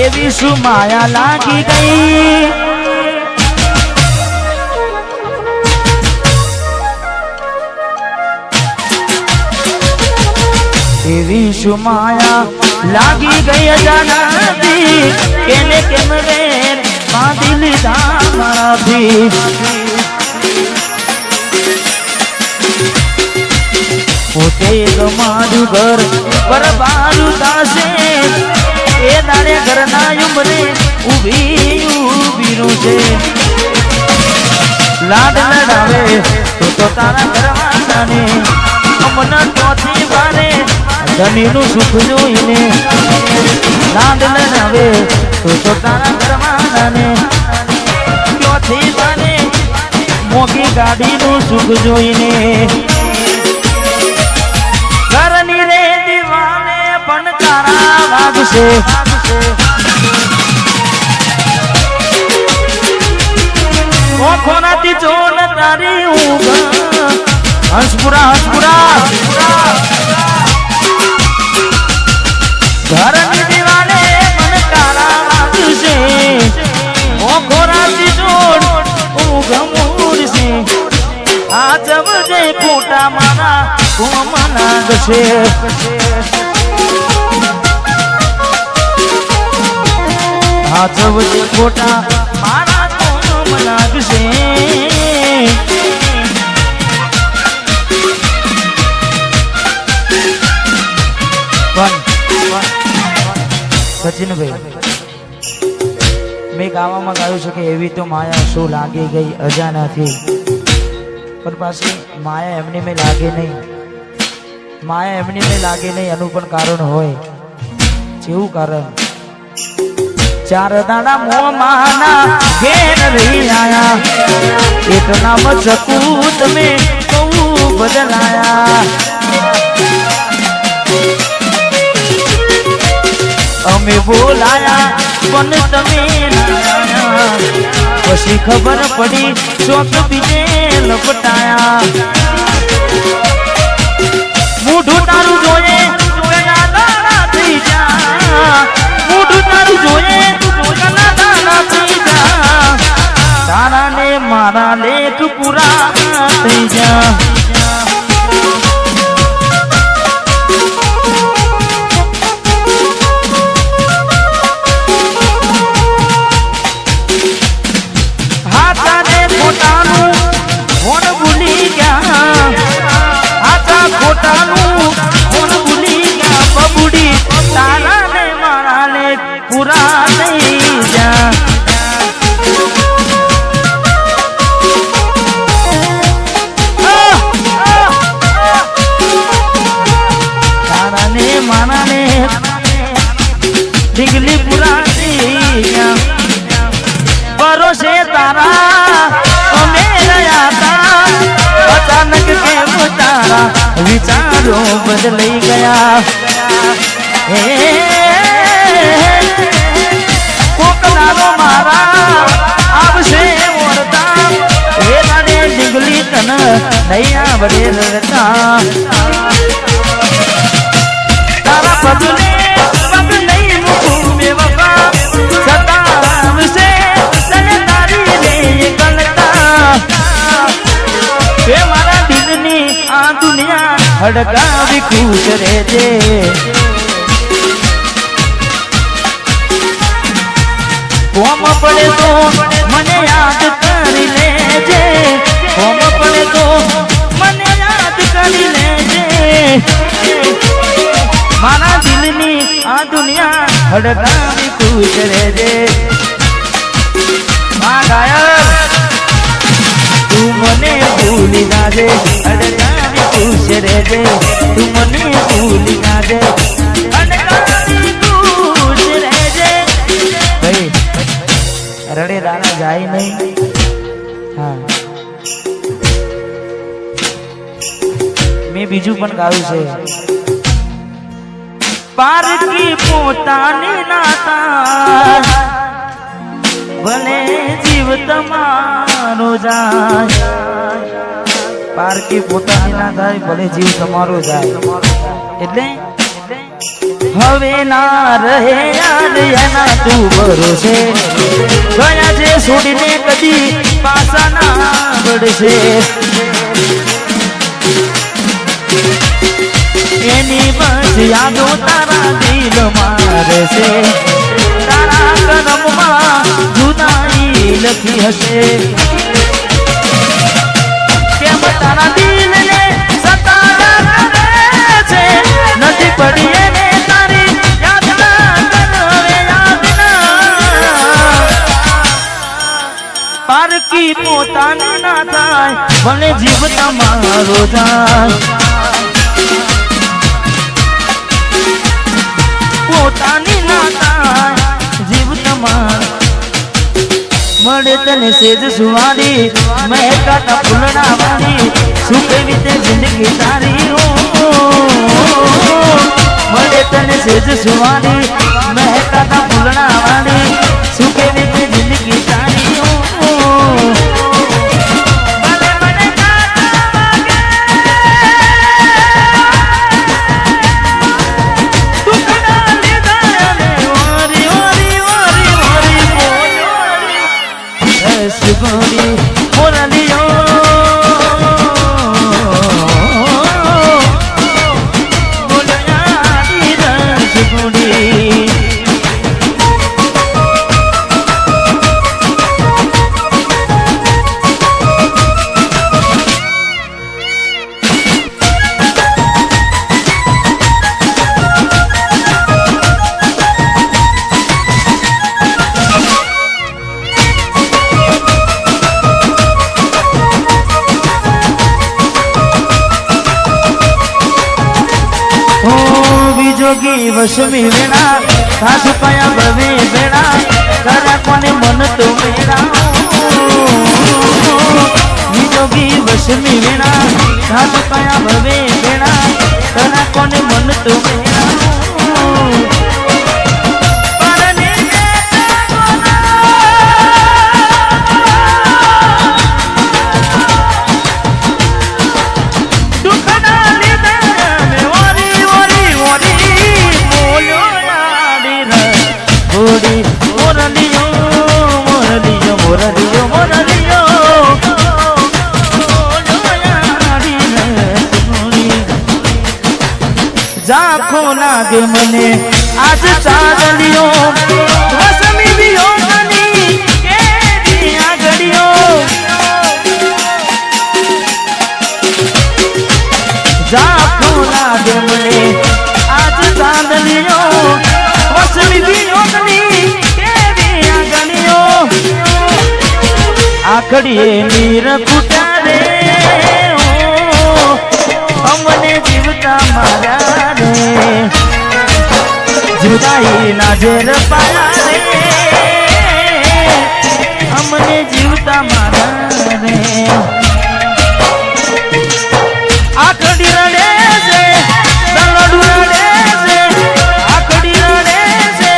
એવી શું માયા લાગી ગઈ એવી શું માયા લાગી ગઈ અજાનતી કેને કેમ વેર બાંધી લીધા મારાથી પોતે ગમાડું ઘર બરબારું થાશે એ દાડે ઘરના ઉંબરે ઊભી છે લાડ લડાવે તો તારા ઘરવાળાને અમના ચોથી બારે ધનીનું સુખ જોઈને લાડ લડાવે તો તારા ઘરવાળાને ચોથી બારે મોગી ગાડીનું સુખ જોઈને ઘરની રે દીવાને પણ તારા વાગશે ઓખોનાથી જોન તારી ઊંઘ હંસપુરા ઘરની દીવાને પણ તારા વાગશે ઓખોનાથી જોન ઊંઘ મૂડશે આ જવજે ખોટા મારા કોમ લાગશે આ જવજે ખોટા મારા કોમ લાગશે સચિનભાઈ મેં ગાવામાં ગાયું છે કે એવી તો માયા શું લાગી ગઈ અજાનાથી પણ પાછી માયા એમની મેં લાગે નહીં માયા એમની મેં લાગે નહીં એનું પણ કારણ હોય જેવું કારણ ચાર દાડા મોમાના ઘેર રહી આયા એક નામ ચકૂત મેં બહુ બદલાયા અમે બોલાયા પણ તમે પછી ખબર પડી ચોક બીજે લપટાયા મૂઢું તારું જોઈએ થઈ જા મૂઢું તારું જોઈએ થઈ જા તારા ને મારા લેખ પૂરા થઈ જા પૂરા થઈ જા તારા ને મારા ને ઢીંગલી પૂરા થઈ જા ભરોસે તારા અમે રહ્યા તા અચાનક કેમ તારા વિચારો બદલાઈ ગયા કોકદારો મારા આવશે મોરતા એ નાડે ડીંગલી તન નહીં આવડે રડતા તારા પગલે પગ નહીં મૂકું બેવફા છતાં આવશે તને તારી લે ગલતા એ મારા દિલની આ દુનિયા હડકાવી ખુશ રહેજે કોમ પડે તો મને યાદ કરી લેજે કોમ પડે તો મને યાદ કરી લેજે મારા દિલની આ દુનિયા હડકાવી ખુશ રહેજે આ ગાયર તું મને ભૂલી નાજે હડકાવી ખુશ રહેજે તું મને ભૂલી નાજે હડકાવી ખુશ રહેજે ભાઈ રડે દાણા જાય નહીં હા મેં બીજું પણ ગાયું છે પારકી પોતાની નાતા ભલે જીવ તમારો જાય પારકી પોતાની ના થાય ભલે જીવ તમારો જાય એટલે હવે ના રહે યાદ એના તું ભરોસે ગયા છે છોડીને કદી પાછા ના વળશે એની બસ યાદો તારા દિલ મારે છે તારા કરમમાં જુદાઈ લખી હશે કેમ તારા દિલને સતાયા કરે છે નથી પડી એને તારી યાદ ના કરવે યાદ ના પારકી પોતાની ના થાય ભલે જીવ તમારો જાય પોતાની ના થાય જીવ તમાર મળે તને સેજ સુવારી મહેકાતા ફૂલડા વાળી શું કેવી તે જિંદગી તારી મળે તને સેજ સુવારી મહેકાતા ફૂલડા વાળી શું કેવી તે જિંદગી તારી जोगी वशमी वेणा सासु पाया भवे बेड़ा करा कोने मन तो मेरा जोगी वशमी वेणा सासु पाया भवे बेड़ा करा कोने मन तो मेरा जाखो लागे मने आज चादलियो वसमी बियो मनी के दिया घड़ियो जाखो लागे मने आज चादलियो वसमी बियो मनी के दिया घड़ियो आखड़िए नीर कुटा रे अमने जीवता मारा जुदाई ना जेर पाया रे हमने जीवता मारा रे आखड़ी रड़े से दलडू रड़े से आखड़ी रड़े से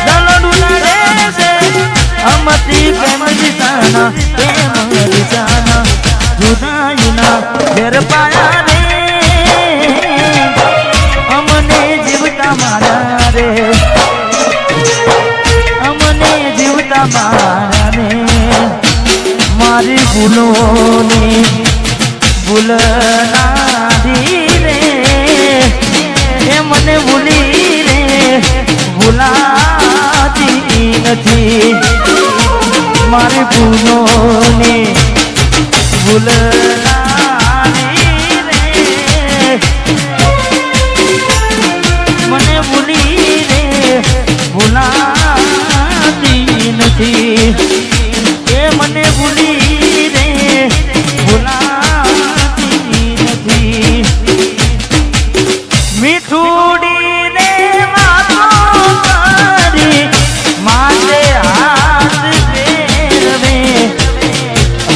दलडू रड़े से हमती प्रेम जिताना प्रेम जिताना जुदाई ना जेर पाया रे हमने जीवता मारा अमने जीवता मारा रे मारी भूलोनी भूल ना दी रे ए मने भूली रे भूलाती नथी मारी भूलोनी भूल ना दी रे मने भूली रे भूलाती નથી એ મને ભૂલી રે ભૂલાતી નથી મીઠુડીને વાતો કરી માથે હાથ ફેરવે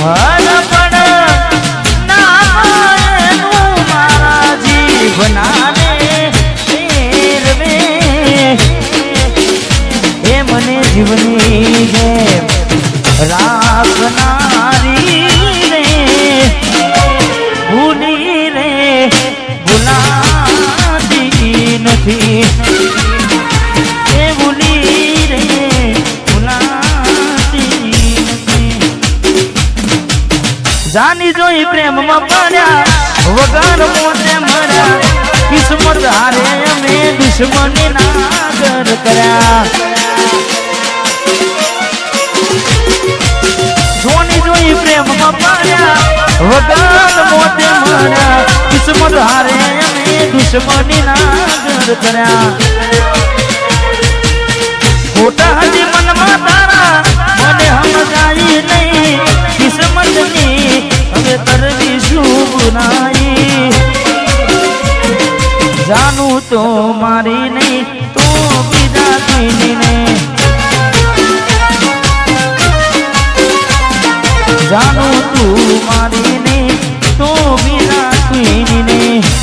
હરપણ જોઈ પ્રેમમાં પડ્યા વગર મોતે મર્યા કિસ્મત હારે અમે દુશ્મની નાગર કર્યા જોઈ પ્રેમમાં પડ્યા વગર મોતે મર્યા કિસ્મત હારે અમે દુશ્મની નાગર કર્યા ખોટા હજી મનમાં તારા મને સમજાય નહીં કિસ્મતની હવે કરવી શું બુરાઈ જાનું તો મારી નહીં તો બીજા કોઈની નહીં જાનું તું મારી નહીં તો બીજા કોઈની નહીં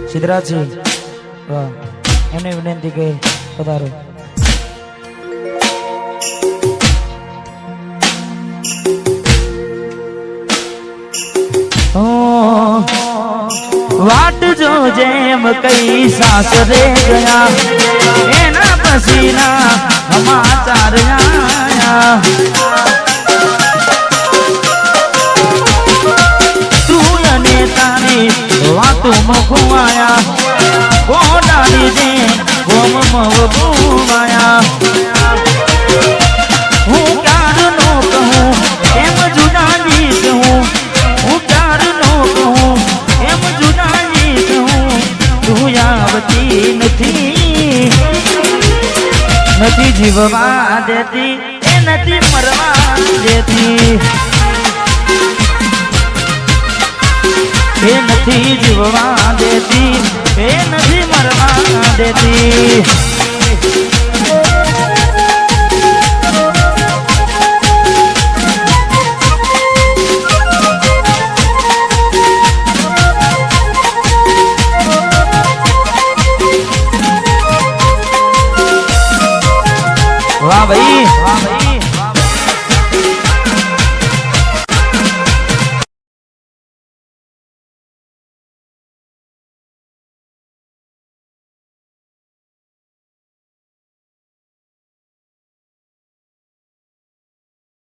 સિદ્ધરાજજી એમને વિનંતી કે પધારો વાટ જો જેમ કઈ સાસરે ગયા એના પસીના સમાચાર આયા વાતો મખવાયા ગોડાની દે ગોમ મવગુવાયા હું ક્યાર નો કહું એમ જુદાની કહું હું ક્યાર નો કહું એમ જુદાની કહું તું આવતી નથી જીવવા દેતી એ નથી મરવા દેતી એ નથી જીવવા દેતી એ નથી મરવા દેતી